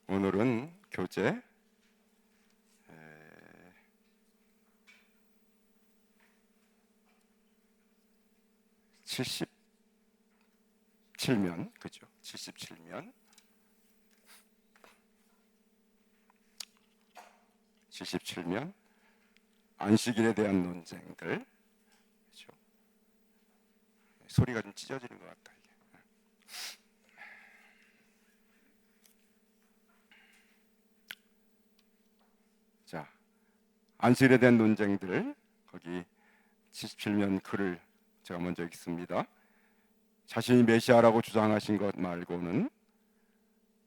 오늘은 교재 77면, 그죠? 77면 77면 안식일에 대한 논쟁들. 그죠? 소리가 좀 찢어지는 것 같다 이게. 자, 안식일에 대한 논쟁들, 거기 77면 글을 제가 먼저 읽습니다. 자신이 메시아라고 주장하신 것 말고는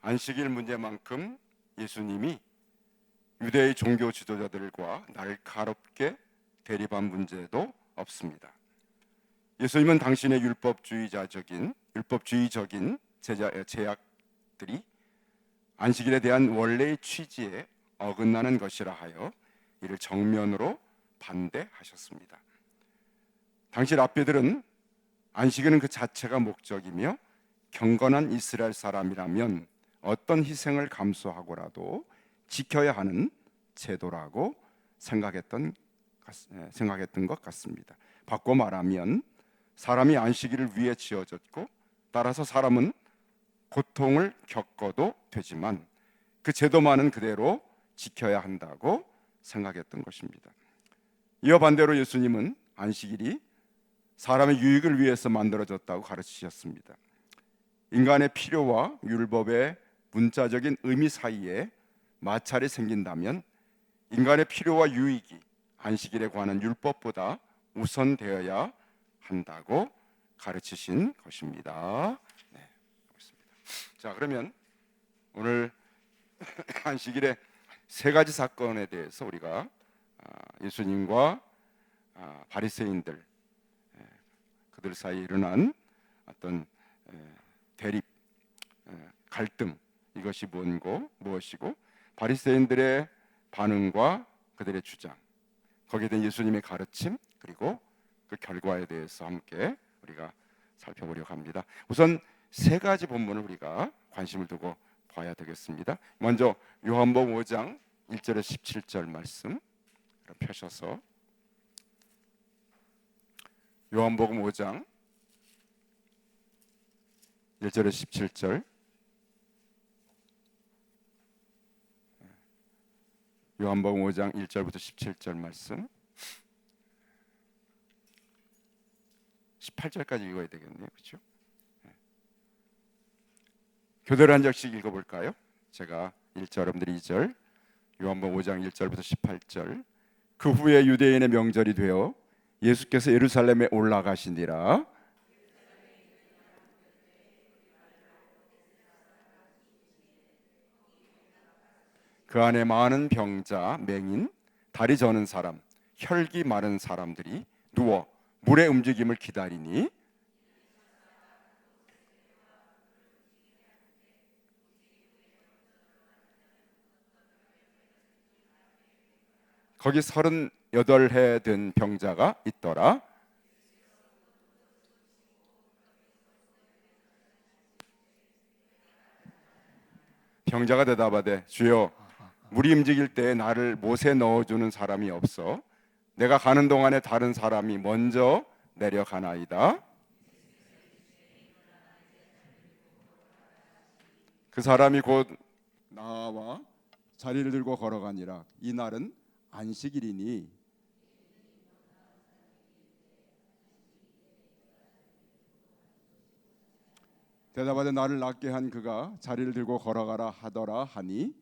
안식일 문제만큼 예수님이 유대의 종교 지도자들과 날카롭게 대립한 문제도 없습니다. 예수님은 당신의 율법주의적인 제약들이 안식일에 대한 원래의 취지에 어긋나는 것이라 하여 이를 정면으로 반대하셨습니다. 당시 랍비들은 안식일은 그 자체가 목적이며 경건한 이스라엘 사람이라면 어떤 희생을 감수하고라도 지켜야 하는 제도라고 생각했던 것 같습니다. 바꿔 말하면 사람이 안식일을 위해 지어졌고 따라서 사람은 고통을 겪어도 되지만 그 제도만은 그대로 지켜야 한다고 생각했던 것입니다. 이와 반대로 예수님은 안식일이 사람의 유익을 위해서 만들어졌다고 가르치셨습니다. 인간의 필요와 율법의 문자적인 의미 사이에 마찰이 생긴다면 인간의 필요와 유익이 안식일에 관한 율법보다 우선되어야 한다고 가르치신 것입니다. 네, 그렇습니다. 자, 그러면 오늘 안식일의 세 가지 사건에 대해서 우리가 예수님과 바리새인들, 그들 사이에 일어난 어떤 대립, 갈등, 이것이 무엇이고 바리새인들의 반응과 그들의 주장, 거기에 대한 예수님의 가르침, 그리고 그 결과에 대해서 함께 우리가 살펴보려고 합니다. 우선 세 가지 본문을 우리가 관심을 두고 봐야 되겠습니다. 먼저 요한복음 5장 1절에서 17절 말씀 펴셔서, 요한복음 5장 1절에서 17절, 요한복음 5장 1절부터 17절 말씀, 18절까지 읽어야 되겠네요. 그렇죠? 교대로 한 절씩 읽어볼까요? 제가 1절, 여러분들이 2절. 요한복음 5장 1절부터 18절. 그 후에 유대인의 명절이 되어 예수께서 예루살렘에 올라가시니라. 그 안에 많은 병자, 맹인, 다리 저는 사람, 혈기 마른 사람들이 누워 물의 움직임을 기다리니 거기 38해 된 병자가 있더라. 병자가 대답하되 주여, 물이 움직일 때 나를 못에 넣어주는 사람이 없어 내가 가는 동안에 다른 사람이 먼저 내려가나이다. 그 사람이 곧 나와 자리를 들고 걸어가니라. 이 날은 안식일이니 대답하되 나를 낫게 한 그가 자리를 들고 걸어가라 하더라 하니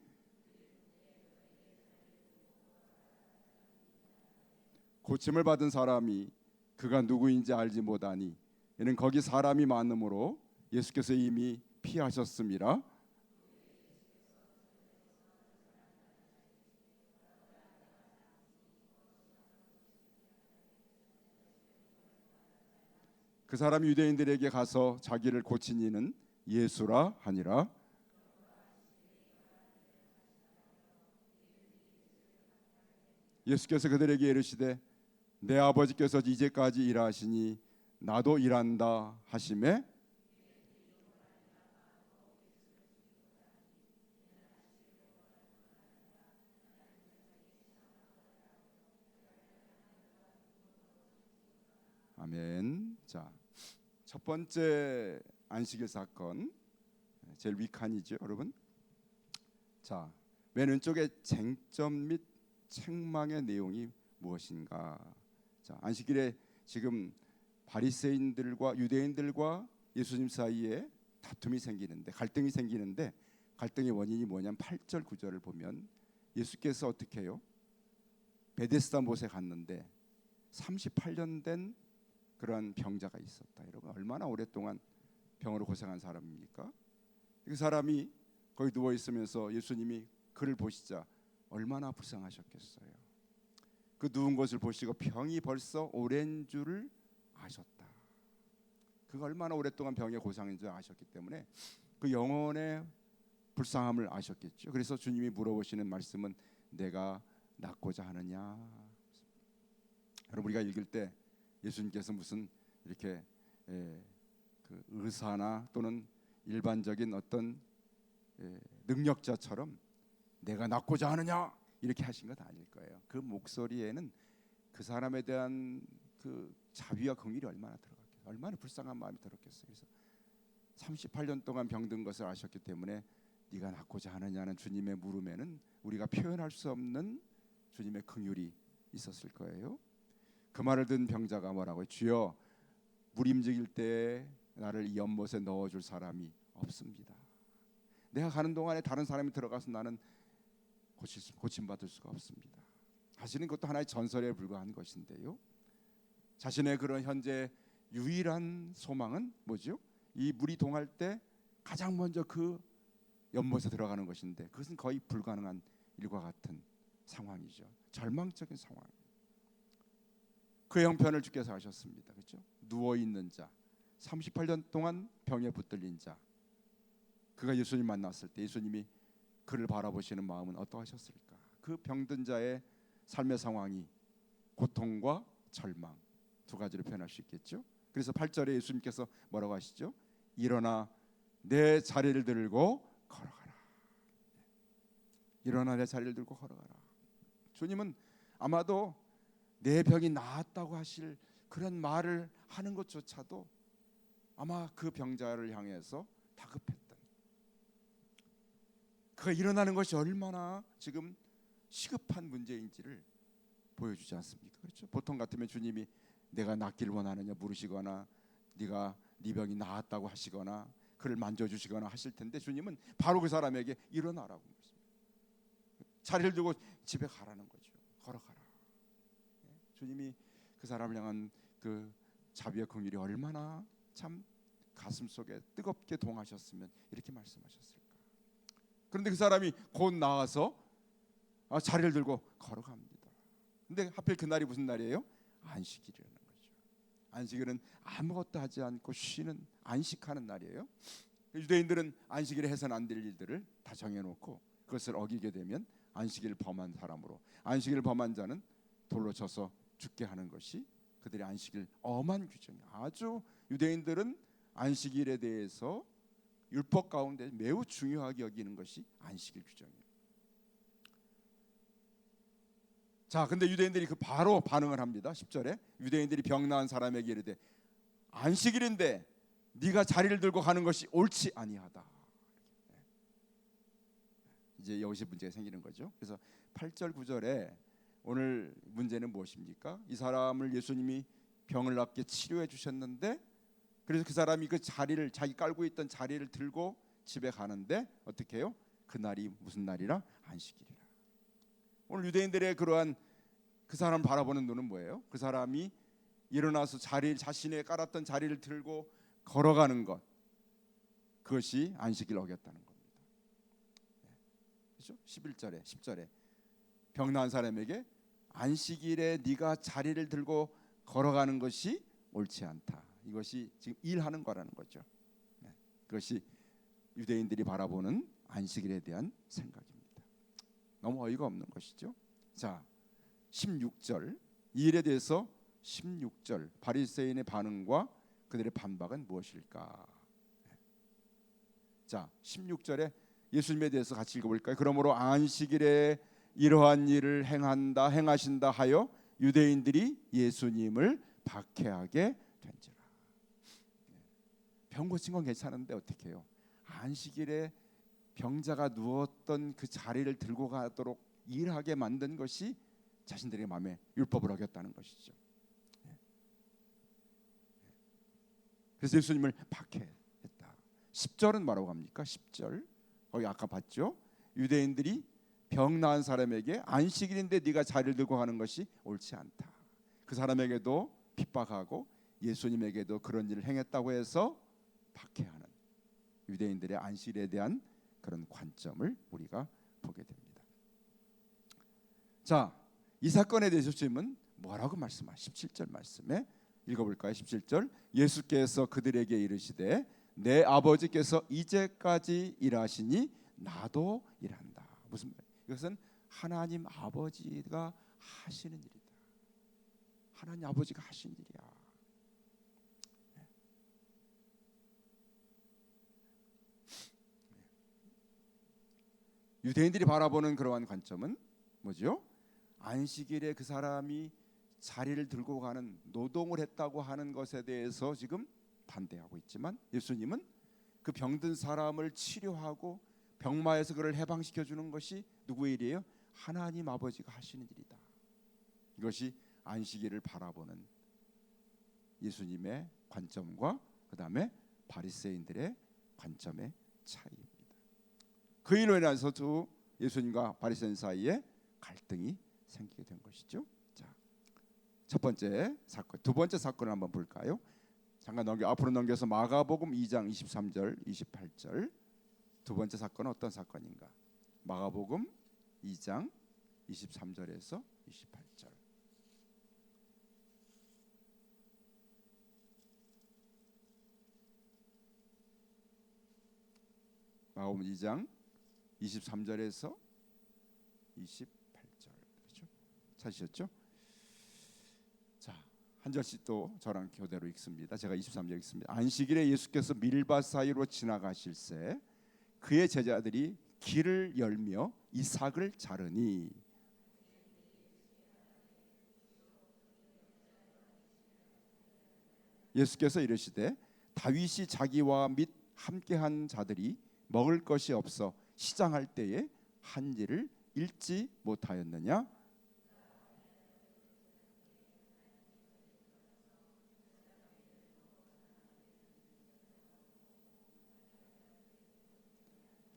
고침을 받은 사람이 그가 누구인지 알지 못하니 이는 거기 사람이 많으므로 예수께서 이미 피하셨음이라. 그 사람이 유대인들에게 가서 자기를 고친 이는 예수라 하니라. 예수께서 그들에게 이르시되 내 아버지께서 이제까지 일하시니 나도 일한다 하시매 아멘. 자, 첫 번째 안식일 사건, 제일 위칸이죠, 여러분. 자, 맨 왼쪽에 쟁점 및 책망의 내용이 무엇인가? 자, 안식일에 지금 바리새인들과 유대인들과 예수님 사이에 다툼이 생기는데, 갈등이 생기는데, 갈등의 원인이 뭐냐면 8절 9절을 보면 예수께서 어떻게 해요? 베데스다 못에 갔는데 38년 된 그러한 병자가 있었다. 여러분, 얼마나 오랫동안 병으로 고생한 사람입니까? 그 사람이 거기 누워 있으면서 예수님이 그를 보시자 얼마나 불쌍하셨겠어요. 그 누운 것을 보시고 병이 벌써 오랜 줄을 아셨다. 그가 얼마나 오랫동안 병에 고생한 줄 아셨기 때문에 그 영혼의 불쌍함을 아셨겠죠. 그래서 주님이 물어보시는 말씀은 내가 낫고자 하느냐. 여러분, 우리가 읽을 때 예수님께서 무슨 이렇게 그 의사나 또는 일반적인 어떤 능력자처럼 내가 낫고자 하느냐 이렇게 하신 것 아닐 거예요. 그 목소리에는 그 사람에 대한 그 자비와 긍휼이 얼마나 들어갔겠어요. 얼마나 불쌍한 마음이 들었겠어요. 그래서 38년 동안 병든 것을 아셨기 때문에 네가 낫고자 하느냐는 주님의 물음에는 우리가 표현할 수 없는 주님의 긍휼이 있었을 거예요. 그 말을 듣는 병자가 뭐라고요? 주여, 무림직일 때 나를 이 연못에 넣어줄 사람이 없습니다. 내가 가는 동안에 다른 사람이 들어가서 나는 고침받을 수가 없습니다. 사실은 그것도 하나의 전설에 불과한 것인데요. 자신의 그런 현재 유일한 소망은 뭐죠? 이 물이 동할 때 가장 먼저 그 연못에 들어가는 것인데 그것은 거의 불가능한 일과 같은 상황이죠. 절망적인 상황. 그 형편을 주께서 하셨습니다. 그렇죠? 누워 있는 자, 38년 동안 병에 붙들린 자. 그가 예수님 만났을 때 예수님이 그를 바라보시는 마음은 어떠하셨을까? 그 병든 자의 삶의 상황이 고통과 절망 두 가지로 표현할 수 있겠죠. 그래서 8절에 예수님께서 뭐라고 하시죠? 일어나 내 자리를 들고 걸어가라. 일어나 내 자리를 들고 걸어가라. 주님은 아마도 내 병이 나았다고 하실 그런 말을 하는 것조차도 아마 그 병자를 향해서 다급했던, 그가 일어나는 것이 얼마나 지금 시급한 문제인지를 보여주지 않습니까? 그렇죠? 보통 같으면 주님이 내가 낫길 원하느냐 물으시거나 네가 네 병이 나았다고 하시거나 그를 만져주시거나 하실 텐데 주님은 바로 그 사람에게 일어나라고 자리를 두고 집에 가라는 거죠. 걸어가라. 주님이 그 사람을 향한 그 자비와 긍휼이 얼마나 참 가슴 속에 뜨겁게 동하셨으면 이렇게 말씀하셨을까. 그런데 그 사람이 곧 나와서 자리를 들고 걸어갑니다. 근데 하필 그날이 무슨 날이에요? 안식일이라는 거죠. 안식일은 아무것도 하지 않고 쉬는, 안식하는 날이에요. 유대인들은 안식일에 해서는 안 될 일들을 다 정해놓고 그것을 어기게 되면 안식일을 범한 사람으로, 안식일을 범한 자는 돌로 쳐서 죽게 하는 것이 그들의 안식일 엄한 규정이에요. 아주 유대인들은 안식일에 대해서 율법 가운데 매우 중요하게 여기는 것이 안식일 규정이에요. 자, 근데 유대인들이 그 바로 반응을 합니다. 10절에 유대인들이 병 나은 사람에게 이르되 안식일인데 네가 자리를 들고 가는 것이 옳지 아니하다. 이제 여기서 문제가 생기는 거죠. 그래서 8절 9절에 오늘 문제는 무엇입니까? 이 사람을 예수님이 병을 낫게 치료해 주셨는데 그래서 그 사람이 그 자리를, 자기 깔고 있던 자리를 들고 집에 가는데 어떻게 해요? 그날이 무슨 날이라? 안식일이라. 오늘 유대인들의 그러한 그 사람을 바라보는 눈은 뭐예요? 그 사람이 일어나서 자신의 깔았던 자리를 들고 걸어가는 것, 그것이 안식일을 어겼다는 겁니다. 그렇죠? 11절에 10절에 병 나은 사람에게 안식일에 네가 자리를 들고 걸어가는 것이 옳지 않다. 이것이 지금 일하는 거라는 거죠. 그것이 유대인들이 바라보는 안식일에 대한 생각입니다. 너무 어이가 없는 것이죠. 자, 16절 이 일에 대해서 16절 바리새인의 반응과 그들의 반박은 무엇일까? 자, 16절에 예수님에 대해서 같이 읽어볼까요? 그러므로 안식일에 이러한 일을 행하신다 하여 유대인들이 예수님을 박해하게 된지라. 병 고친 건 괜찮은데 어떻게 해요? 안식일에 병자가 누웠던 그 자리를 들고 가도록 일하게 만든 것이 자신들의 마음에 율법을 어겼다는 것이죠. 그래서 예수님을 박해했다. 10절은 뭐라고 합니까? 10절 거기 아까 봤죠? 유대인들이 병 나은 사람에게 안식일인데 네가 자리를 들고 가는 것이 옳지 않다. 그 사람에게도 핍박하고 예수님에게도 그런 일을 행했다고 해서 박해하는 유대인들의 안식일에 대한 그런 관점을 우리가 보게 됩니다. 자, 이 사건에 대해서 주님은 뭐라고 말씀하시죠? 17절 말씀에 읽어볼까요? 17절 예수께서 그들에게 이르시되 내 아버지께서 이제까지 일하시니 나도 일한다. 무슨 말? 이것은 하나님 아버지가 하시는 일이다. 하나님 아버지가 하신 일이야. 유대인들이 바라보는 그러한 관점은 뭐죠? 안식일에 그 사람이 자리를 들고 가는 노동을 했다고 하는 것에 대해서 지금 반대하고 있지만 예수님은 그 병든 사람을 치료하고 병마에서 그를 해방시켜 주는 것이 누구의 일이에요? 하나님 아버지가 하시는 일이다. 이것이 안식일을 바라보는 예수님의 관점과 그 다음에 바리새인들의 관점의 차이입니다. 그 일로 인해서 두 예수님과 바리새인 사이에 갈등이 생기게 된 것이죠. 자, 첫 번째 사건, 두 번째 사건을 한번 볼까요? 잠깐 앞으로 넘겨서 마가복음 2장 23절, 28절. 두 번째 사건은 어떤 사건인가? 마가복음 2장 23절에서 28절. 마가복음 2장 23절에서 28절. 그렇죠? 찾으셨죠? 자, 한 절씩 또 저랑 교대로 읽습니다. 제가 23절 읽습니다. 안식일에 예수께서 밀밭 사이로 지나가실새 그의 제자들이 길을 열며 이삭을 자르니 예수께서 이르시되 다윗이 자기와 및 함께한 자들이 먹을 것이 없어 시장할 때에 한 일을 읽지 못하였느냐?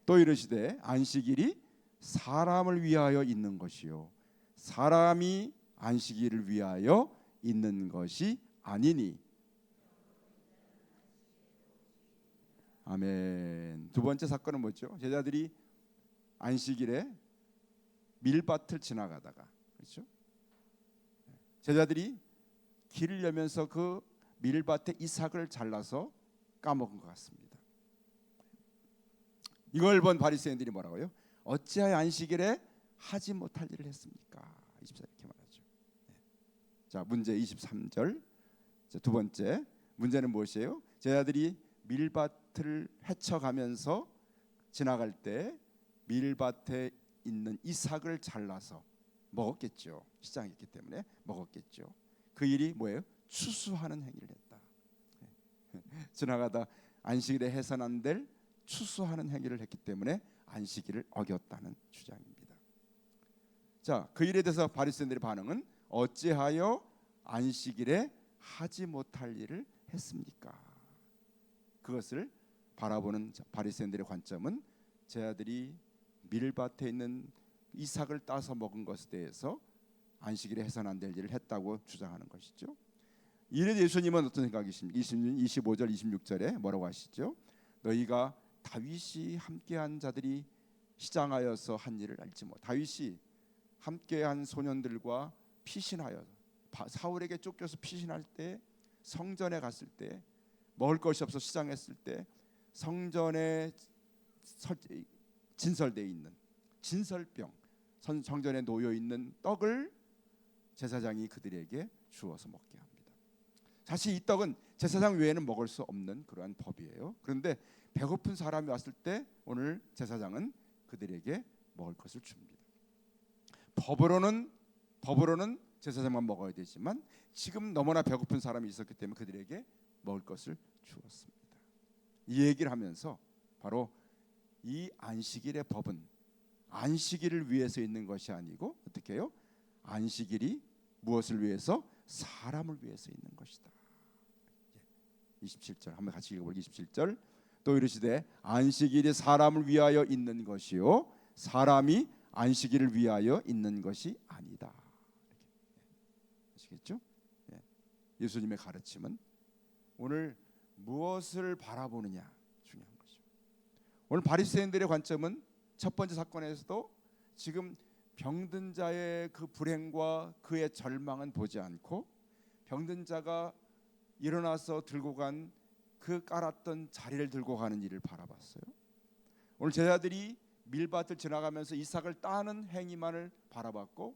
또 이르시되 안식일이 사람을 위하여 있는 것이요 사람이 안식일을 위하여 있는 것이 아니니. 아멘. 두 번째 사건은 뭐죠? 제자들이 안식일에 밀밭을 지나가다가 그렇죠? 제자들이 길을 열면서 그 밀밭에 이삭을 잘라서 까먹은 것 같습니다. 이걸 본 바리새인들이 뭐라고요? 어찌하여 안식일에 하지 못할 일을 했습니까? 24 이렇게 말하죠. 자, 문제 23절. 자, 두 번째 문제는 무엇이에요? 제자들이 밀밭을 헤쳐가면서 지나갈 때 밀밭에 있는 이삭을 잘라서 먹었겠죠. 시장에 있기 때문에 먹었겠죠. 그 일이 뭐예요? 추수하는 행위를 했다. 지나가다 안식일에 해서는 안 될 추수하는 행위를 했기 때문에 안식일을 어겼다는 주장입니다. 자, 그 일에 대해서 바리새인들의 반응은 어찌하여 안식일에 하지 못할 일을 했습니까? 그것을 바라보는 바리새인들의 관점은 제자들이 밀밭에 있는 이삭을 따서 먹은 것에 대해서 안식일에 해서는 안 될 일을 했다고 주장하는 것이죠. 이래 예수님은 어떤 생각이십니까? 25절 26절에 뭐라고 하시죠? 너희가 다윗이 함께한 자들이 시장하여서 한 일을 알지 못. 다윗이 함께한 소년들과 피신하여 사울에게 쫓겨서 피신할 때 성전에 갔을 때 먹을 것이 없어 시장했을 때 성전에 진설되어 있는 진설병 성전에 놓여 있는 떡을 제사장이 그들에게 주어서 먹게 합니다. 사실 이 떡은 제사장 외에는 먹을 수 없는 그러한 법이에요. 그런데 배고픈 사람이 왔을 때 오늘 제사장은 그들에게 먹을 것을 줍니다. 법으로는 제사장만 먹어야 되지만 지금 너무나 배고픈 사람이 있었기 때문에 그들에게 먹을 것을 주었습니다. 이 얘기를 하면서 바로 이 안식일의 법은 안식일을 위해서 있는 것이 아니고 어떻게 해요? 안식일이 무엇을 위해서? 사람을 위해서 있는 것이다. 27절 한번 같이 읽어볼게요. 27절 또 이르시되 안식일이 사람을 위하여 있는 것이요 사람이 안식일을 위하여 있는 것이 아니다. 아시겠죠? 예수님의 가르침은 오늘 무엇을 바라보느냐 중요한 것이죠. 오늘 바리새인들의 관점은 첫 번째 사건에서도 지금 병든 자의 그 불행과 그의 절망은 보지 않고 병든 자가 일어나서 들고 간 그 깔았던 자리를 들고 가는 일을 바라봤어요. 오늘 제자들이 밀밭을 지나가면서 이삭을 따는 행위만을 바라봤고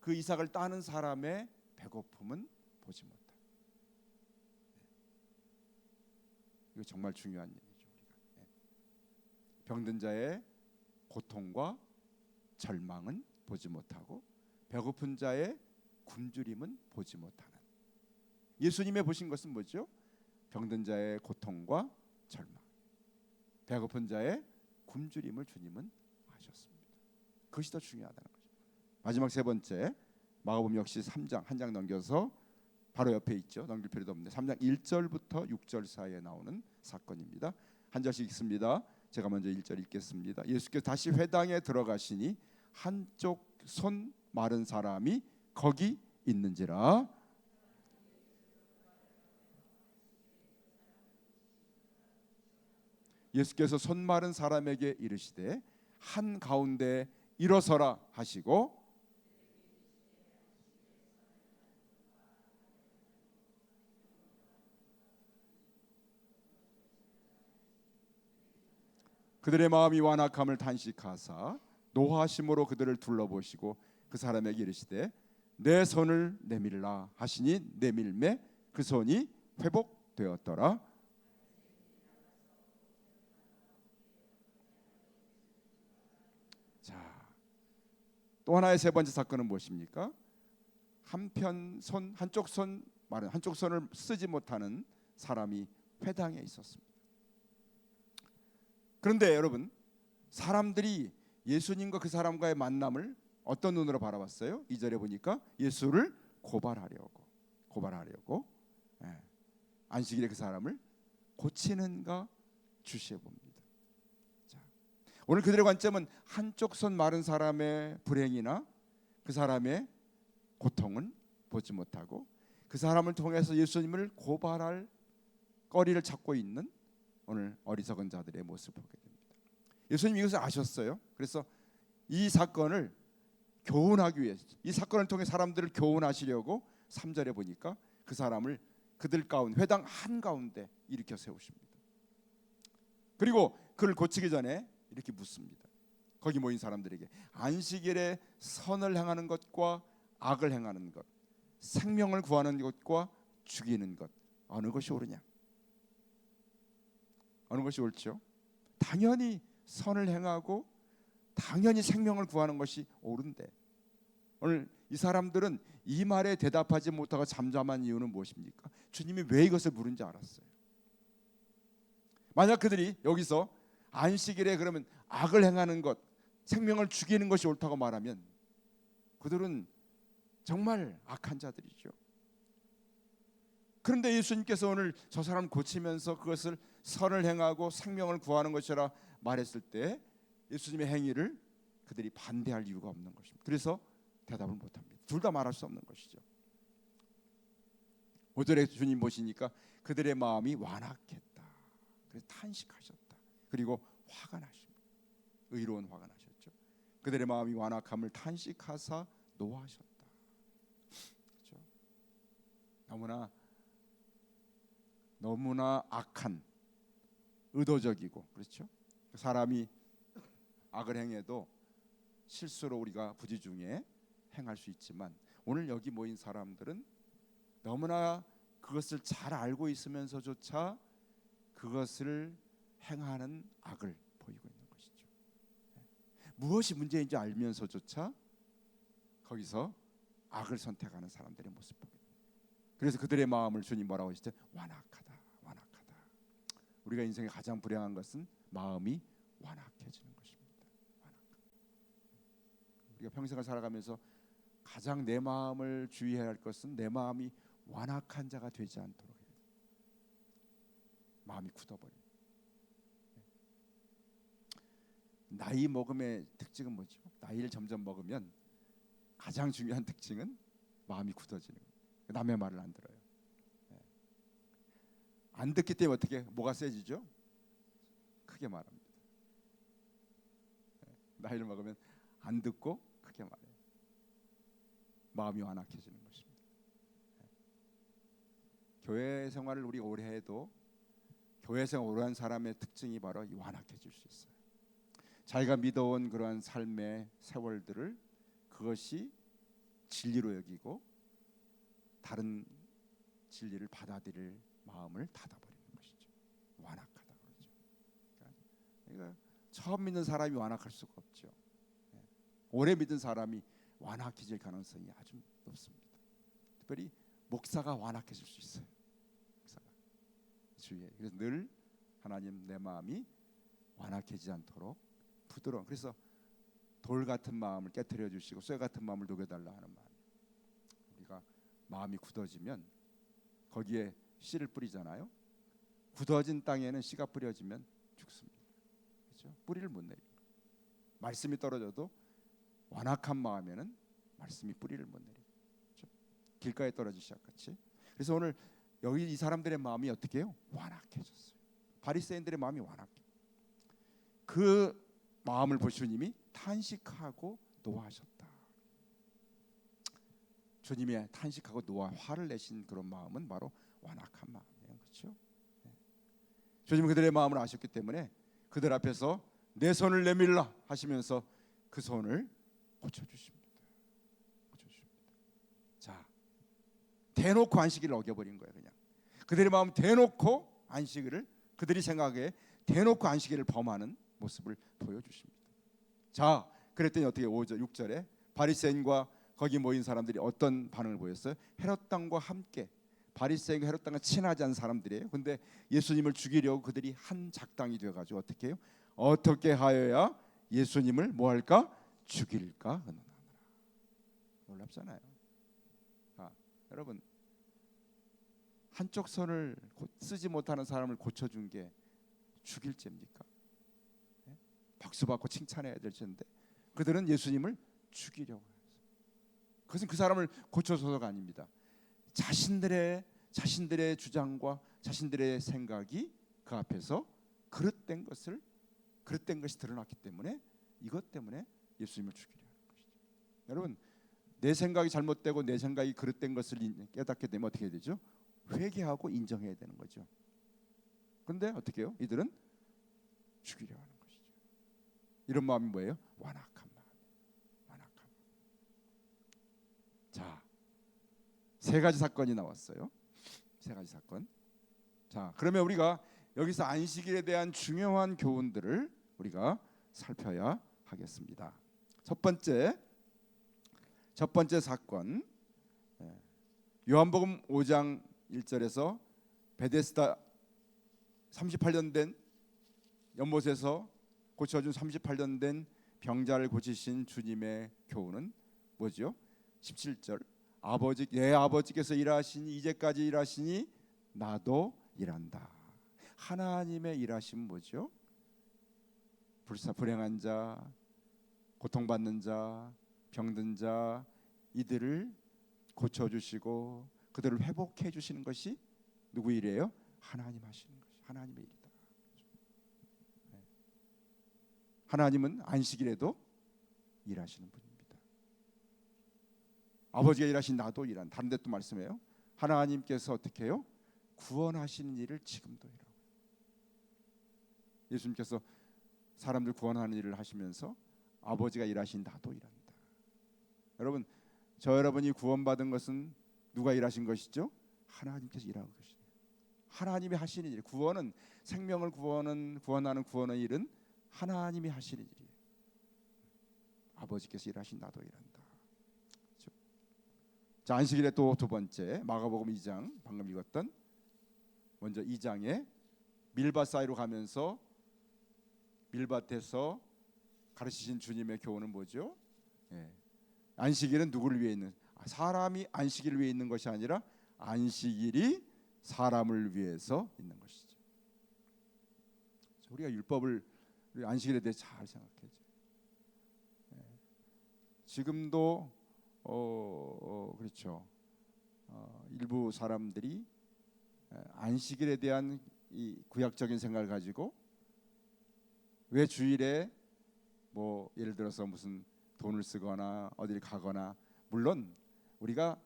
그 이삭을 따는 사람의 배고픔은 보지 못한다. 이거 정말 중요한 얘기죠. 우리가 병든 자의 고통과 절망은 보지 못하고 배고픈 자의 굶주림은 보지 못하는 예수님의 보신 것은 뭐죠? 병든 자의 고통과 절망, 배고픈 자의 굶주림을 주님은 하셨습니다. 그것이 더 중요하다는 거죠. 마지막 세 번째 마가복음 역시 3장 한 장 넘겨서 바로 옆에 있죠. 넘길 필요도 없는데 3장 1절부터 6절 사이에 나오는 사건입니다. 한 절씩 읽습니다. 제가 먼저 1절 읽겠습니다. 예수께서 다시 회당에 들어가시니 한쪽 손 마른 사람이 거기 있는지라. 예수께서 손 마른 사람에게 이르시되 한 가운데 일어서라 하시고 그들의 마음이 완악함을 탄식하사 노하심으로 그들을 둘러보시고 그 사람에게 이르시되 내 손을 내밀라 하시니 내밀매 그 손이 회복되었더라. 자, 또 하나의 세 번째 사건은 무엇입니까? 한쪽 손을 쓰지 못하는 사람이 회당에 있었습니다. 그런데 여러분, 사람들이 예수님과 그 사람과의 만남을 어떤 눈으로 바라봤어요? 2절에 보니까 예수를 고발하려고 안식일에 그 사람을 고치는가 주시해 봅니다. 자, 오늘 그들의 관점은 한쪽 손 마른 사람의 불행이나 그 사람의 고통은 보지 못하고 그 사람을 통해서 예수님을 고발할 거리를 찾고 있는 오늘 어리석은 자들의 모습을 보게 됩니다. 예수님 이것을 아셨어요. 그래서 이 사건을 교훈하기 위해서 이 사건을 통해 사람들을 교훈하시려고 3절에 보니까 그 사람을 그들 가운데 회당 한가운데 일으켜 세우십니다. 그리고 그를 고치기 전에 이렇게 묻습니다. 거기 모인 사람들에게 안식일에 선을 행하는 것과 악을 행하는 것, 생명을 구하는 것과 죽이는 것 어느 것이 옳으냐? 어느 것이 옳죠? 당연히 선을 행하고 당연히 생명을 구하는 것이 옳은데 오늘 이 사람들은 이 말에 대답하지 못하고 잠잠한 이유는 무엇입니까? 주님이 왜 이것을 물은지 알았어요. 만약 그들이 여기서 안식일에 그러면 악을 행하는 것, 생명을 죽이는 것이 옳다고 말하면 그들은 정말 악한 자들이죠. 그런데 예수님께서 오늘 저 사람 고치면서 그것을 선을 행하고 생명을 구하는 것이라 말했을 때 예수님의 행위를 그들이 반대할 이유가 없는 것입니다. 그래서 대답을 못합니다. 둘 다 말할 수 없는 것이죠. 5절에 주님 보시니까 그들의 마음이 완악했다. 그래서 탄식하셨다. 그리고 화가 나십니다. 의로운 화가 나셨죠. 그들의 마음이 완악함을 탄식하사 노하셨다. 그렇죠? 너무나 악한 의도적이고 그렇죠. 사람이 악을 행해도 실수로 우리가 부지 중에 행할 수 있지만 오늘 여기 모인 사람들은 너무나 그것을 잘 알고 있으면서조차 그것을 행하는 악을 보이고 있는 것이죠. 무엇이 문제인지 알면서조차 거기서 악을 선택하는 사람들의 모습 보게 됩니다. 그래서 그들의 마음을 주님 뭐라고 하시죠? 완악하다, 완악하다. 우리가 인생에 가장 불행한 것은 마음이 완악해지는 것입니다. 우리가 평생을 살아가면서 가장 내 마음을 주의해야 할 것은 내 마음이 완악한 자가 되지 않도록 해야 돼요. 마음이 굳어버려요. 나이 먹음의 특징은 뭐죠? 나이를 점점 먹으면 가장 중요한 특징은 마음이 굳어지는 거예요. 남의 말을 안 들어요. 안 듣기 때문에 어떻게 뭐가 세지죠? 크게 말합니다. 나이를 먹으면 안 듣고 크게 말해요. 마음이 완악해지는 것입니다. 교회 생활을 우리 오래 해도 교회 생활 오래 한 사람의 특징이 바로 이 완악해질 수 있어요. 자기가 믿어온 그러한 삶의 세월들을 그것이 진리로 여기고 다른 진리를 받아들일 마음을 닫아버리는 것이죠. 완악하다 그러죠. 그러니까 처음 믿는 사람이 완악할 수가 없죠. 오래 믿은 사람이 완악해질 가능성이 아주 높습니다. 특별히 목사가 완악해질 수 있어요. 목사가 주의해. 그래서 늘 하나님 내 마음이 완악해지지 않도록 부드러운, 그래서 돌 같은 마음을 깨트려 주시고 쇠 같은 마음을 녹여달라 하는 마음. 우리가 마음이 굳어지면 거기에 씨를 뿌리잖아요. 굳어진 땅에는 씨가 뿌려지면 죽습니다. 그렇죠? 뿌리를 못 내리는 거예요. 말씀이 떨어져도 완악한 마음에는 말씀이 뿌리를 못 내리죠. 그렇죠? 길가에 떨어지기 시작같이. 그래서 오늘 여기 이 사람들의 마음이 어떻게 해요? 완악해졌어요. 바리새인들의 마음이 완악해. 그 마음을 보시고 주님이 탄식하고 노하셨다. 주님이 탄식하고 노하 화를 내신 그런 마음은 바로 완악한 마음이에요. 그렇죠? 주님은 그들의 마음을 아셨기 때문에 그들 앞에서 내 손을 내밀라 하시면서 그 손을 고쳐주십니다. 고쳐주십니다. 자, 대놓고 안식일을 어겨버린 거예요. 그냥 그들의 마음 대놓고 안식일을, 그들이 생각에 대놓고 안식일을 범하는 모습을 보여주십니다. 자, 그랬더니 어떻게 5절 6절에 바리새인과 거기 모인 사람들이 어떤 반응을 보였어요? 헤롯 왕과 함께, 바리새인과 헤롯 왕과 친하지 않은 사람들이에요. 근데 예수님을 죽이려고 그들이 한 작당이 되어가지고 어떻게 해요? 어떻게 하여야 예수님을 뭐 할까? 죽일까 의논하느라. 놀랍잖아요. 여러분, 한쪽 손을 쓰지 못하는 사람을 고쳐준 게 죽일 죄입니까? 박수 받고 칭찬해야 될 텐데 그들은 예수님을 죽이려고 해요. 그것은 그 사람을 고쳐서가 아닙니다. 자신들의 주장과 자신들의 생각이 그 앞에서 그릇된 것이 드러났기 때문에 이것 때문에 예수님을 죽이려 하는 것이죠. 여러분, 내 생각이 잘못되고 내 생각이 그릇된 것을 깨닫게 되면 어떻게 해야 되죠? 회개하고 인정해야 되는 거죠. 그런데 어떻게 해요? 이들은 죽이려 하는 것이죠. 이런 마음이 뭐예요? 완악한 마음. 완악한 마음. 자, 세 가지 사건이 나왔어요. 세 가지 사건. 자, 그러면 우리가 여기서 안식일에 대한 중요한 교훈들을 우리가 살펴야 하겠습니다. 첫 번째 사건, 요한복음 5장 1절에서 베데스다 38년 된 연못에서 고쳐준 38년 된 병자를 고치신 주님의 교훈은 뭐죠? 17절, 내 아버지께서 일하시니 이제까지 일하시니 나도 일한다. 하나님의 일하심은 뭐죠? 불행한 자, 고통받는 자, 병든 자, 이들을 고쳐주시고 그들을 회복해 주시는 것이 누구 일이에요? 하나님 하시는 것이 하나님의 일이다. 하나님은 안식일에도 일하시는 분입니다. 아버지가 일하신 나도 일한. 다른 데 또 말씀해요. 하나님께서 어떻게 해요? 구원하시는 일을 지금도 일하고. 예수님께서 사람들 구원하는 일을 하시면서 아버지가 일하신 나도 일한다. 여러분, 여러분이 구원받은 것은 누가 일하신 것이죠? 하나님께서 일하고 계시죠. 하나님이 하시는 일, 구원은 생명을 구원하는 구원의 일은 하나님이 하시는 일이에요. 아버지께서 일하신 나도 일한다. 그렇죠? 자, 안식일의 또 두 번째 마가복음 2장 방금 읽었던 먼저 2장에 밀밭 사이로 가면서 밀밭에서 가르치신 주님의 교훈은 뭐죠? 예. 안식일은 누구를 위해 있는? 사람이 안식일을 위해 있는 것이 아니라 안식일이 사람을 위해서 있는 것이죠. 우리가 율법을 우리 안식일에 대해 잘 생각해야죠. 예. 지금도 그렇죠. 일부 사람들이 안식일에 대한 이 구약적인 생각을 가지고 왜 주일에 뭐 예를 들어서 무슨 돈을 쓰거나 어디를 가거나, 물론 우리가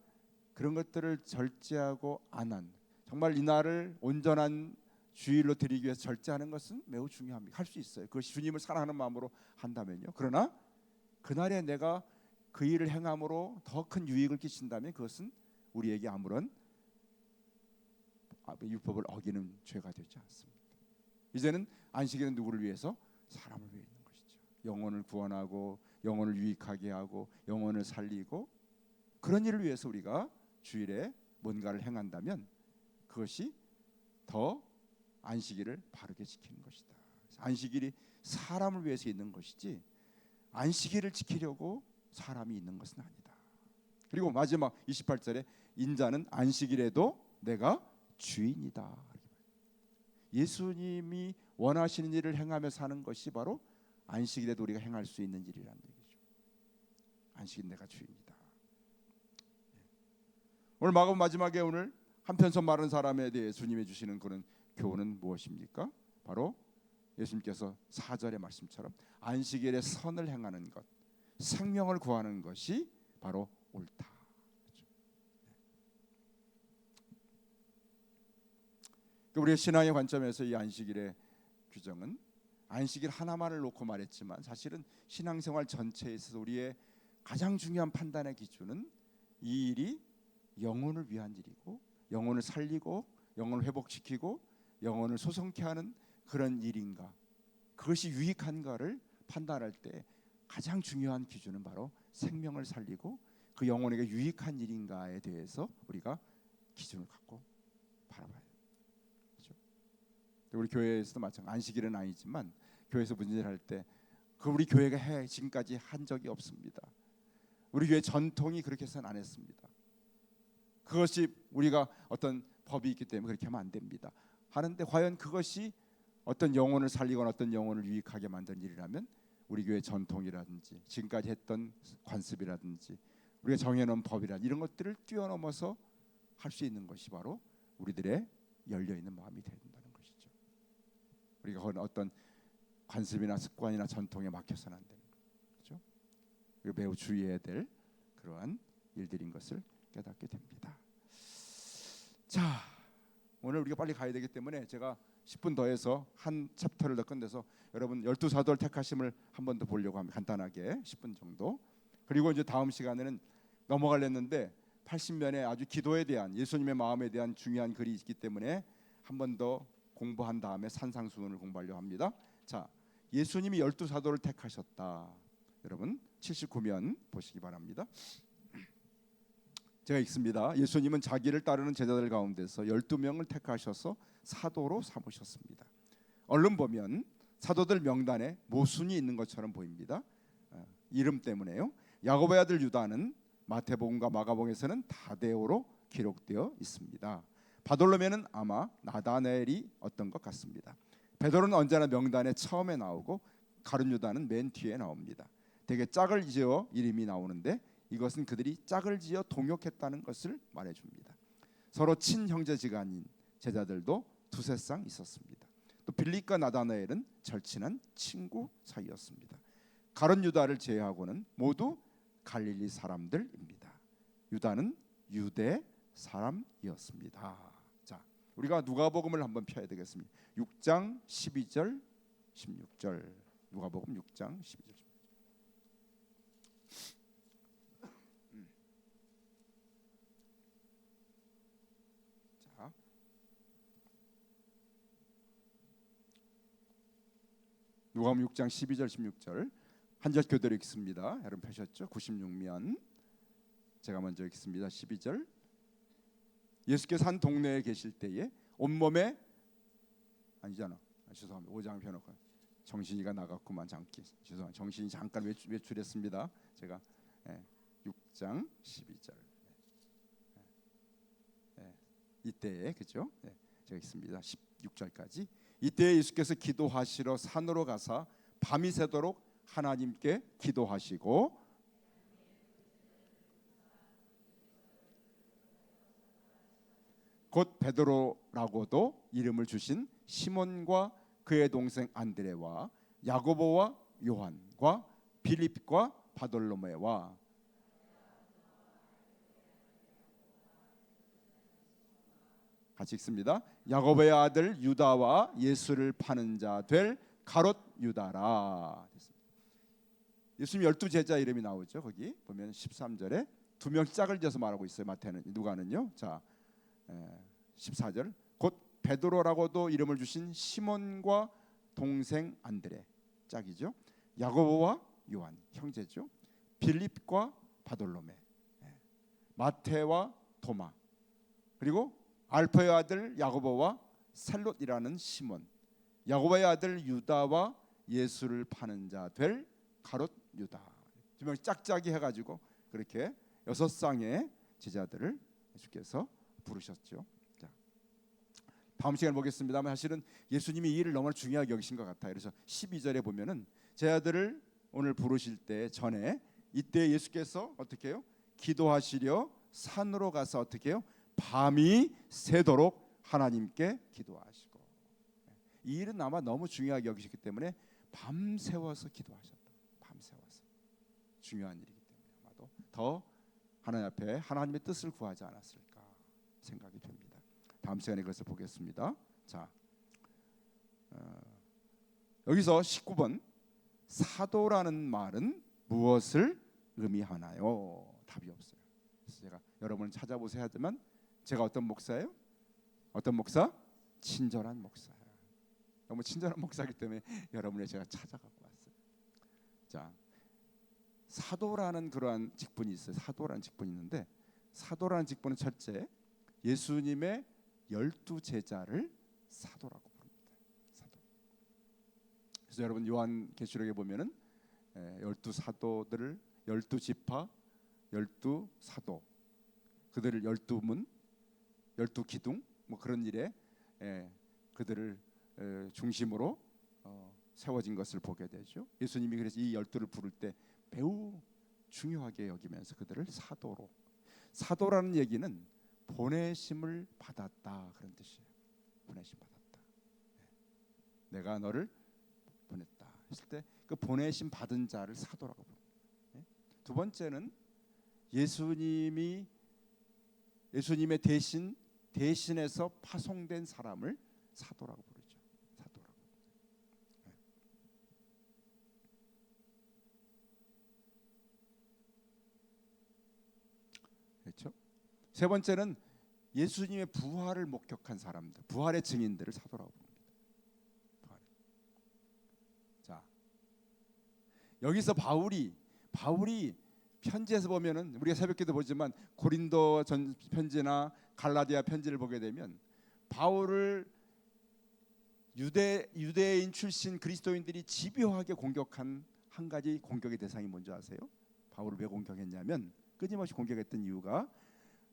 그런 것들을 절제하고 안 한, 정말 이날을 온전한 주일로 드리기 위해서 절제하는 것은 매우 중요합니다. 할 수 있어요. 그것이 주님을 사랑하는 마음으로 한다면요. 그러나 그날에 내가 그 일을 행함으로 더 큰 유익을 끼친다면 그것은 우리에게 아무런 율법을 어기는 죄가 되지 않습니다. 이제는 안식일은 누구를 위해서? 사람을 위해 있는 것이죠. 영혼을 구원하고 영혼을 유익하게 하고 영혼을 살리고, 그런 일을 위해서 우리가 주일에 뭔가를 행한다면 그것이 더 안식일을 바르게 지키는 것이다. 안식일이 사람을 위해서 있는 것이지 안식일을 지키려고 사람이 있는 것은 아니다. 그리고 마지막 28절에 인자는 안식일에도 내가 주인이다. 예수님이 원하시는 일을 행하며 사는 것이 바로 안식일에도 우리가 행할 수 있는 일이라는 얘기죠. 안식일 내가 주인이다. 오늘 마가복음 마지막에 오늘 한편서 말하는 사람에 대해 주님이 주시는 그런 교훈은 무엇입니까? 바로 예수님께서 4절의 말씀처럼 안식일에 선을 행하는 것, 생명을 구하는 것이 바로 옳다. 그렇죠? 우리의 신앙의 관점에서 이 안식일의 규정은 안식일 하나만을 놓고 말했지만 사실은 신앙생활 전체에 있어서 우리의 가장 중요한 판단의 기준은 이 일이 영혼을 위한 일이고 영혼을 살리고 영혼을 회복시키고 영혼을 소성케 하는 그런 일인가, 그것이 유익한가를 판단할 때 가장 중요한 기준은 바로 생명을 살리고 그 영혼에게 유익한 일인가에 대해서 우리가 기준을 갖고 바라봐야 돼요. 그렇죠? 우리 교회에서도 마찬가지. 안식일은 아니지만 교회에서 문제를 할 때 그 우리 교회가 지금까지 한 적이 없습니다. 우리 교회 전통이 그렇게 해서는 안 했습니다. 그것이 우리가 어떤 법이 있기 때문에 그렇게 하면 안 됩니다. 하는데 과연 그것이 어떤 영혼을 살리거나 어떤 영혼을 유익하게 만든 일이라면 우리 교회 전통이라든지 지금까지 했던 관습이라든지 우리가 정해놓은 법이라든지 이런 것들을 뛰어넘어서 할 수 있는 것이 바로 우리들의 열려있는 마음이 되야 된다는 것이죠. 우리가 어떤 관습이나 습관이나 전통에 막혀서는 안 되는 거죠. 그리고 매우 주의해야 될 그러한 일들인 것을 깨닫게 됩니다. 자, 오늘 우리가 빨리 가야 되기 때문에 제가 10분 더해서 한 챕터를 더 끝내서 여러분 12사도를 택하심을 한 번 더 보려고 합니다. 간단하게 10분 정도. 그리고 이제 다음 시간에는 넘어가려는데 80면에 아주 기도에 대한, 예수님의 마음에 대한 중요한 글이 있기 때문에 한 번 더 공부한 다음에 산상수훈을 공부하려고 합니다. 자, 예수님이 12사도를 택하셨다. 여러분 79면 보시기 바랍니다. 제가 읽습니다. 예수님은 자기를 따르는 제자들 가운데서 12명을 택하셔서 사도로 삼으셨습니다. 얼른 보면 사도들 명단에 모순이 있는 것처럼 보입니다. 이름 때문에요. 야고보의 아들 유다는 마태복음과 마가복음에서는 다데오로 기록되어 있습니다. 바돌로메는 아마 나다나엘이 어떤 것 같습니다. 베드로는 언제나 명단에 처음에 나오고 가룟 유다는 맨 뒤에 나옵니다. 되게 짝을 지어 이름이 나오는데 이것은 그들이 짝을 지어 동역했다는 것을 말해줍니다. 서로 친형제지간인 제자들도 두세 쌍 있었습니다. 또 빌립과 나다나엘은 절친한 친구 사이였습니다. 가룟 유다를 제외하고는 모두 갈릴리 사람들입니다. 유다는 유대 사람이었습니다. 자, 우리가 누가복음을 한번 펴야 되겠습니다. 6장 12절 16절. 누가복음 6장 12절 16절. 자, 누가복음 6장 12절 16절 한 절 교대로 읽습니다. 여러분 펴셨죠? 96면. 제가 먼저 읽겠습니다. 12절. 예수께서 한 동네에 계실 때에 온몸에 아니잖아. 죄송합니다. 5장 펴놓고 정신이가 나갔구만. 죄송합니다. 정신이 잠깐 외출했습니다. 제가 6장 12절. 이때에 그죠? 제가 있습니다. 16절까지. 이때 예수께서 기도하시러 산으로 가사 밤이 새도록 하나님께 기도하시고 곧 베드로라고도 이름을 주신 시몬과 그의 동생 안드레와 야고보와 요한과 빌립과 바돌로메와 같이 읽습니다. 야고보의 아들 유다와 예수를 파는 자 될 가롯 유다라. 예수님 12제자 이름이 나오죠. 거기 보면 13절에 두 명 짝을 지어서 말하고 있어요. 마태는. 누가는요. 자 14절 곧 베드로라고도 이름을 주신 시몬과 동생 안드레 짝이죠. 야고보와 요한 형제죠. 빌립과 바돌로메, 마태와 도마, 그리고 알파의 아들 야고보와 셀롯이라는 시몬, 야고보의 아들 유다와 예수를 파는 자 될 가롯 유다. 두 명 짝짝이 해가지고 그렇게 6쌍의 제자들을 예수께서 부르셨죠. 자, 다음 시간에 보겠습니다만 사실은 예수님이 이 일을 너무 중요하게 여기신 것 같아요. 그래서 12절에 보면은 제자들을 오늘 부르실 때 전에 이때 예수께서 어떻게 해요? 기도하시려 산으로 가서 어떻게 해요? 밤이 새도록 하나님께 기도하시고. 이 일은 아마 너무 중요하게 여기셨기 때문에 밤새워서 기도하셨다. 밤새워서 중요한 일이기 때문에 아마도 더 하나님 앞에 하나님의 뜻을 구하지 않았을까 생각이 됩니다. 다음 시간에 그것을 보겠습니다. 자, 여기서 19번 사도라는 말은 무엇을 의미하나요? 답이 없어요. 그래서 제가 여러분 찾아보세요 하지만 제가 어떤 목사예요? 어떤 목사? 친절한 목사예요. 너무 친절한 목사이기 때문에 여러분의 제가 찾아갖고 왔어요. 자, 사도라는 그러한 직분이 있어요. 사도라는 직분이 있는데 사도라는 직분은 첫째 예수님의 12제자를 사도라고 부릅니다. 사도. 그래서 여러분 요한계시록에 보면은 12사도들을 12지파 12사도 그들을 12문 12기둥 뭐 그런 일에 그들을 중심으로 세워진 것을 보게 되죠. 예수님이 그래서 이 12를 부를 때 매우 중요하게 여기면서 그들을 사도로. 사도라는 얘기는 보내심을 받았다 그런 뜻이에요. 보내심 받았다. 내가 너를 보냈다 했을 때 그 보내심 받은 자를 사도라고 부릅니다. 두 번째는 예수님의 대신에서 파송된 사람을 사도라고 부르죠. 사도라고. 그렇죠? 세 번째는 예수님의 부활을 목격한 사람들, 부활의 증인들을 사도라고 부릅니다. 부활. 자, 여기서 바울이 편지에서 보면은 우리가 새벽기도 보지만 고린도 전 편지나 갈라디아 편지를 보게 되면 바울을 유대인 출신 그리스도인들이 집요하게 공격한 한 가지 공격의 대상이 뭔지 아세요? 바울을 왜 공격했냐면 끊임없이 공격했던 이유가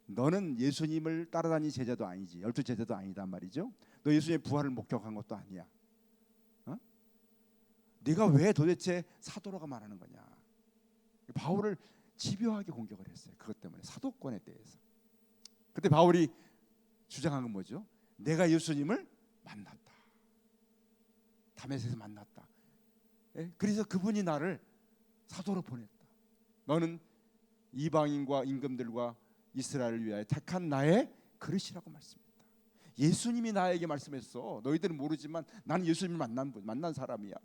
너는 예수님을 따라다니는 제자도 아니지 12제자도 아니단 말이죠. 너 예수님의 부활을 목격한 것도 아니야. 네가 왜 도대체 사도라고 말하는 거냐. 바울을 집요하게 공격을 했어요. 그것 때문에 사도권에 대해서. 그때 바울이 주장한 건 뭐죠? 내가 예수님을 만났다. 다메섹에서 만났다. 그래서 그분이 나를 사도로 보냈다. 너는 이방인과 임금들과 이스라엘을 위하여 택한 나의 그릇이라고 말씀했다. 예수님이 나에게 말씀했어. 너희들은 모르지만 나는 예수님을 만난 사람이야.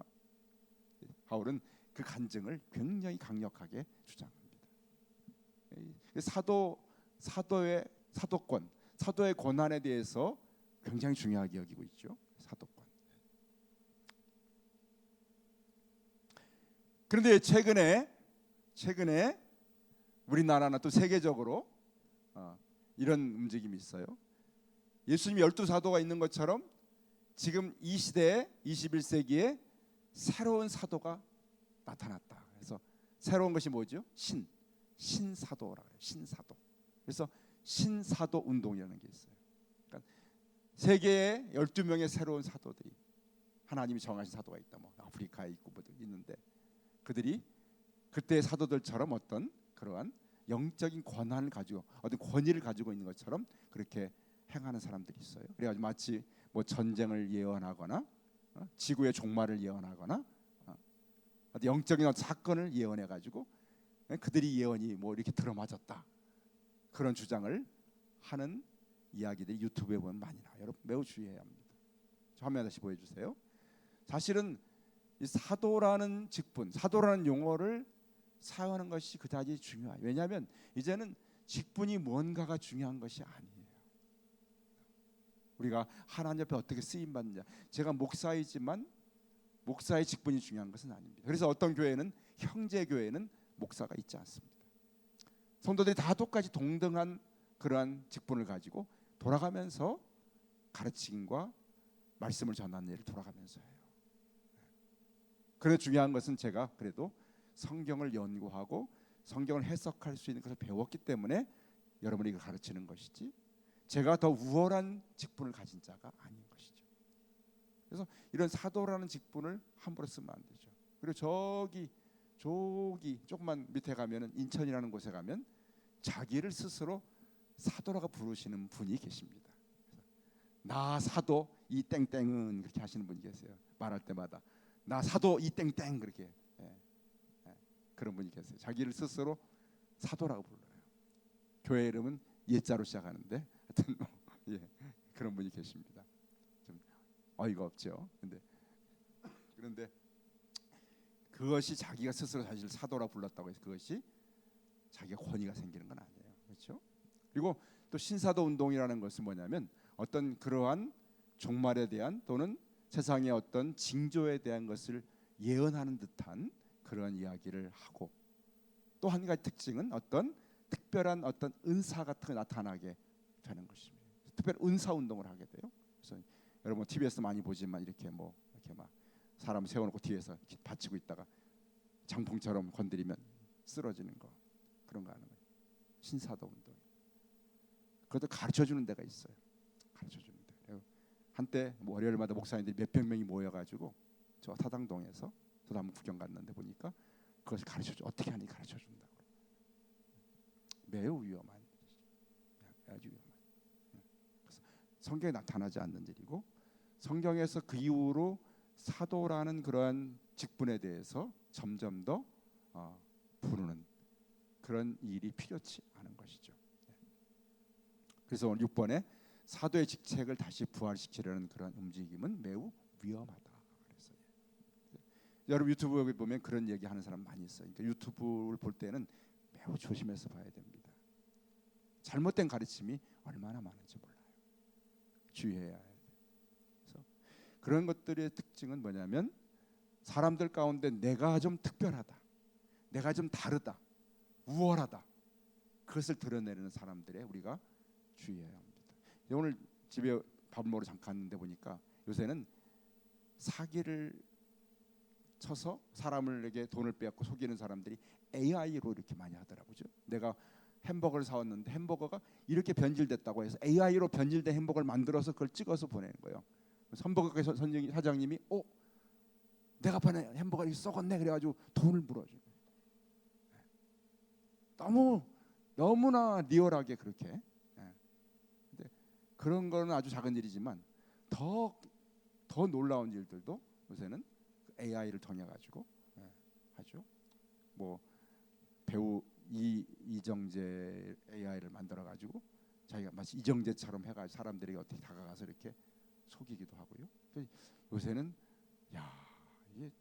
바울은 그 간증을 굉장히 강력하게 주장합니다. 사도의 사도권, 사도의 권한에 대해서 굉장히 중요하게 여기고 있죠. 사도권. 그런데 최근에 우리나라나 또 세계적으로 이런 움직임이 있어요. 예수님이 12사도가 있는 것처럼 지금 이 시대에 21세기에 새로운 사도가 나타났다. 그래서 새로운 것이 뭐죠? 신사도라고 해요. 신사도. 그래서 신사도 운동이라는 게 있어요. 그러니까 세계에 12명의 새로운 사도들이, 하나님이 정하신 사도가 있다. 뭐 아프리카에 있고 뭐 있는데, 그들이 그때의 사도들처럼 어떤 그러한 영적인 권한을 가지고, 어떤 권위를 가지고 있는 것처럼 그렇게 행하는 사람들이 있어요. 그래가지고 마치 뭐 전쟁을 예언하거나 지구의 종말을 예언하거나 어떤 영적인 어떤 사건을 예언해가지고 그들이 예언이 뭐 이렇게 들어맞았다, 그런 주장을 하는 이야기들이 유튜브에 보면 많이 나와요. 여러분 매우 주의해야 합니다. 저 화면 다시 보여주세요. 사실은 이 사도라는 직분, 사도라는 용어를 사용하는 것이 그다지 중요해요. 왜냐하면 이제는 직분이 뭔가가 중요한 것이 아니에요. 우리가 하나님 옆에 어떻게 쓰임 받느냐, 제가 목사이지만 목사의 직분이 중요한 것은 아닙니다. 그래서 어떤 교회는, 형제 교회는 목사가 있지 않습니다. 성도들이 다 똑같이 동등한 그러한 직분을 가지고 돌아가면서 가르침과 말씀을 전하는 일을 돌아가면서 해요. 그래서 중요한 것은 제가 그래도 성경을 연구하고 성경을 해석할 수 있는 것을 배웠기 때문에 여러분이 이걸 가르치는 것이지, 제가 더 우월한 직분을 가진 자가 아닌 것이죠. 그래서 이런 사도라는 직분을 함부로 쓰면 안 되죠. 그리고 저기 조금만 밑에 가면은, 인천이라는 곳에 가면 자기를 스스로 사도라고 부르시는 분이 계십니다. 나 사도 이 땡땡은, 그렇게 하시는 분이 계세요. 말할 때마다 나 사도 이 땡땡, 그렇게 그런 분이 계세요. 자기를 스스로 사도라고 불러요. 교회 이름은 예자로 시작하는데 하여튼 그런 분이 계십니다. 좀 어이가 없죠. 그런데 그것이 자기가 스스로 자신을 사도라 불렀다고 해서 그것이 자기가 권위가 생기는 건 아니에요. 그렇죠? 그리고 또 신사도 운동이라는 것은 뭐냐면 어떤 그러한 종말에 대한, 또는 세상의 어떤 징조에 대한 것을 예언하는 듯한 그러한 이야기를 하고, 또 한 가지 특징은 어떤 특별한 어떤 은사 같은 게 나타나게 되는 것입니다. 특별 은사 운동을 하게 돼요. 그래서 여러분 TV에서 많이 보지만 이렇게 막 사람 세워놓고 뒤에서 받치고 있다가 장풍처럼 건드리면 쓰러지는 거, 그런 거 하는 거예요. 신사도 운동. 그것도 가르쳐 주는 데가 있어요. 가르쳐 주는 데. 한때 월요일마다 목사님들이 몇백 명이 모여가지고 저 사당동에서, 저도 한번 구경 갔는데 보니까 그것을 가르쳐 줘, 어떻게 하는지 가르쳐 준다고. 매우 위험한, 아주 위험한. 그래서 성경에 나타나지 않는 일이고, 성경에서 그 이후로 사도라는 그러한 직분에 대해서 점점 더 부르는 그런 일이 필요치 않은 것이죠. 그래서 오늘 6번에 사도의 직책을 다시 부활시키려는 그런 움직임은 매우 위험하다. 그래서 여러분 유튜브에 보면 그런 얘기하는 사람 많이 있어요. 그러니까 유튜브를 볼 때는 매우 조심해서 봐야 됩니다. 잘못된 가르침이 얼마나 많은지 몰라요. 주의해야 해요. 그래서 그런 것들의 특징은 뭐냐면, 사람들 가운데 내가 좀 특별하다, 내가 좀 다르다, 우월하다, 그것을 드러내는 사람들에 우리가 주의해야 합니다. 오늘 집에 밥 먹으러 잠깐 갔는데 보니까 요새는 사기를 쳐서 사람에게 돈을 빼앗고 속이는 사람들이 AI로 이렇게 많이 하더라고요. 내가 햄버거를 사왔는데 햄버거가 이렇게 변질됐다고 해서 AI로 변질된 햄버거를 만들어서 그걸 찍어서 보내는 거예요. 햄버거 가게 사장님이 내가 파는 햄버거가 이렇게 썩었네, 그래가지고 돈을 물어줘요. 너무나 리얼하게 그렇게. 근데 그런 거는 아주 작은 일이지만 더 놀라운 일들도 요새는 AI를 통해 가지고 하죠. 뭐 배우 이정재 AI를 만들어 가지고 자기가 마치 이정재처럼 해가지고 사람들에게 어떻게 다가가서 이렇게 속이기도 하고요. 요새는 이게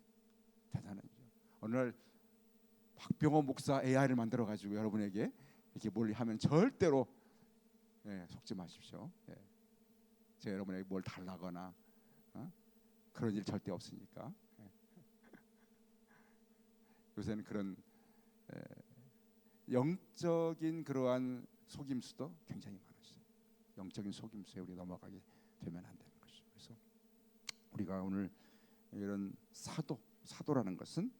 대단한 일이죠. 어느 날 박병호 목사 AI를 만들어 가지고 여러분에게 이렇게 뭘 하면 절대로 속지 마십시오. 제가 여러분에게 뭘 달라거나 그런 일 절대 없으니까. 요새는 그런 영적인 그러한 속임수도 굉장히 많았어요. 영적인 속임수에 우리 넘어가게 되면 안 되는 것이죠. 그래서 우리가 오늘 이런 사도라는 것은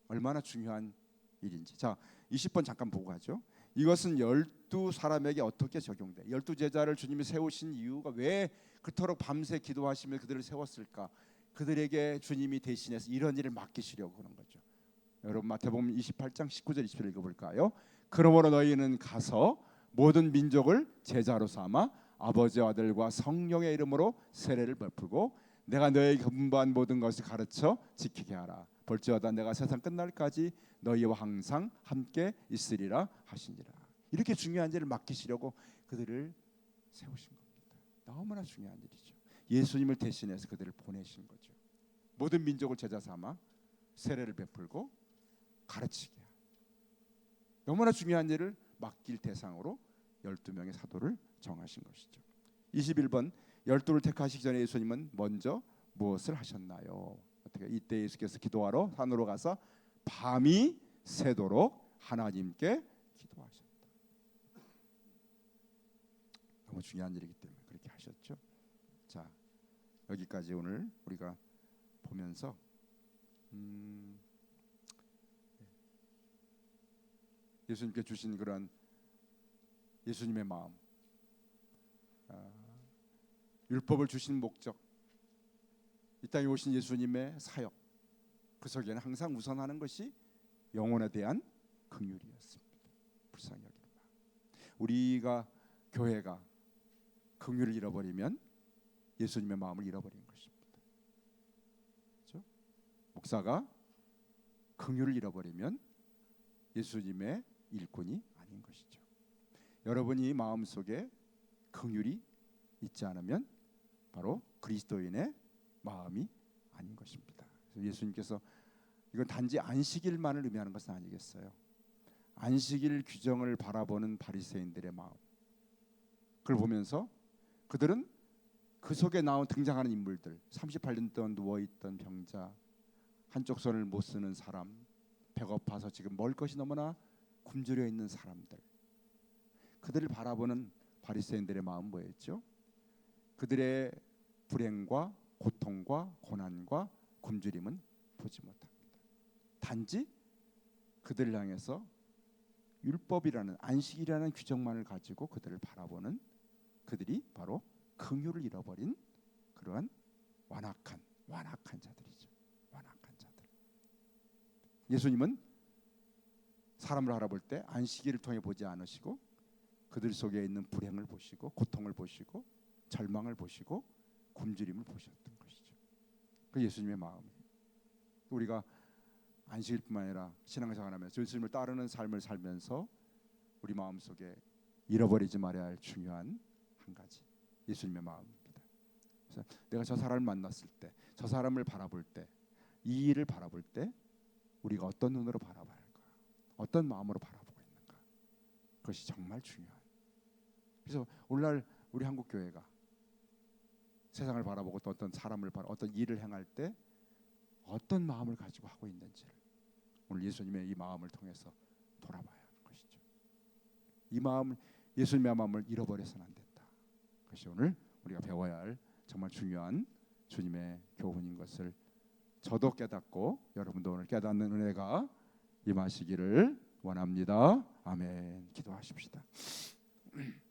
얼마나 중요한 일인지. 자, 20번 잠깐 보고 가죠. 이것은 12사람에게 어떻게 적용돼? 12제자를 주님이 세우신 이유가 왜 그토록 밤새 기도하시며 그들을 세웠을까? 그들에게 주님이 대신해서 이런 일을 맡기시려고 그런 거죠. 여러분 마태복음 28장 19절 20절 읽어볼까요? 그러므로 너희는 가서 모든 민족을 제자로 삼아 아버지와 아들과 성령의 이름으로 세례를 베풀고 내가 너희에게 분부한 모든 것을 가르쳐 지키게 하라. 볼지어다 내가 세상 끝날까지 너희와 항상 함께 있으리라 하시니라. 이렇게 중요한 일을 맡기시려고 그들을 세우신 겁니다. 너무나 중요한 일이죠. 예수님을 대신해서 그들을 보내신 거죠. 모든 민족을 제자 삼아 세례를 베풀고 가르치게 하라. 너무나 중요한 일을 맡길 대상으로 12명의 사도를 정하신 것이죠. 21번 12를 택하시기 전에 예수님은 먼저 무엇을 하셨나요? 어떻게? 이때 예수께서 기도하러 산으로 가서 밤이 새도록 하나님께 기도하셨다. 너무 중요한 일이기 때문에 그렇게 하셨죠. 자, 여기까지 오늘 우리가 보면서 예수님께 주신 그런 예수님의 마음, 율법을 주신 목적, 이 땅에 오신 예수님의 사역, 그 속에는 항상 우선하는 것이 영혼에 대한 긍휼이었습니다. 불쌍히 여기는 마음. 우리가 교회가 긍휼을 잃어버리면 예수님의 마음을 잃어버린 것입니다. 그렇죠? 목사가 긍휼을 잃어버리면 예수님의 일꾼이 아닌 것이죠. 여러분이 마음속에 긍휼이 있지 않으면 바로 그리스도인의 마음이 아닌 것입니다. 그래서 예수님께서 이건 단지 안식일만을 의미하는 것은 아니겠어요. 안식일 규정을 바라보는 바리새인들의 마음, 그걸 보면서 그들은 그 속에 등장하는 인물들, 38년 동안 누워있던 병자, 한쪽 손을 못 쓰는 사람, 배고파서 지금 먹을 것이 너무나 굶주려 있는 사람들, 그들을 바라보는 바리새인들의 마음 뭐였죠? 그들의 불행과 고통과 고난과 굶주림은 보지 못합니다. 단지 그들을 향해서 율법이라는 안식이라는 규정만을 가지고 그들을 바라보는 그들이 바로 긍휼을 잃어버린 그러한 완악한 자들이죠. 완악한 자들. 예수님은 사람을 알아볼 때 안식일을 통해 보지 않으시고 그들 속에 있는 불행을 보시고 고통을 보시고 절망을 보시고 굶주림을 보셨던 것이죠. 그 예수님의 마음이에요. 우리가 안식일뿐만 아니라 신앙생활하면서 예수님을 따르는 삶을 살면서 우리 마음속에 잃어버리지 말아야 할 중요한 한 가지, 예수님의 마음입니다. 그래서 내가 저 사람을 만났을 때, 저 사람을 바라볼 때, 이 일을 바라볼 때 우리가 어떤 눈으로 바라봐야 할까? 어떤 마음으로 바라보고 있는가? 그것이 정말 중요한. 그래서 오늘날 우리 한국 교회가 세상을 바라보고 또 어떤 사람을 어떤 일을 행할 때 어떤 마음을 가지고 하고 있는지를 오늘 예수님의 이 마음을 통해서 돌아봐야 하는 것이죠. 이 마음을, 예수님의 마음을 잃어버려서는 안 된다. 그것이 오늘 우리가 배워야 할 정말 중요한 주님의 교훈인 것을 저도 깨닫고 여러분도 오늘 깨닫는 은혜가 임하시기를 원합니다. 아멘. 기도하십시다.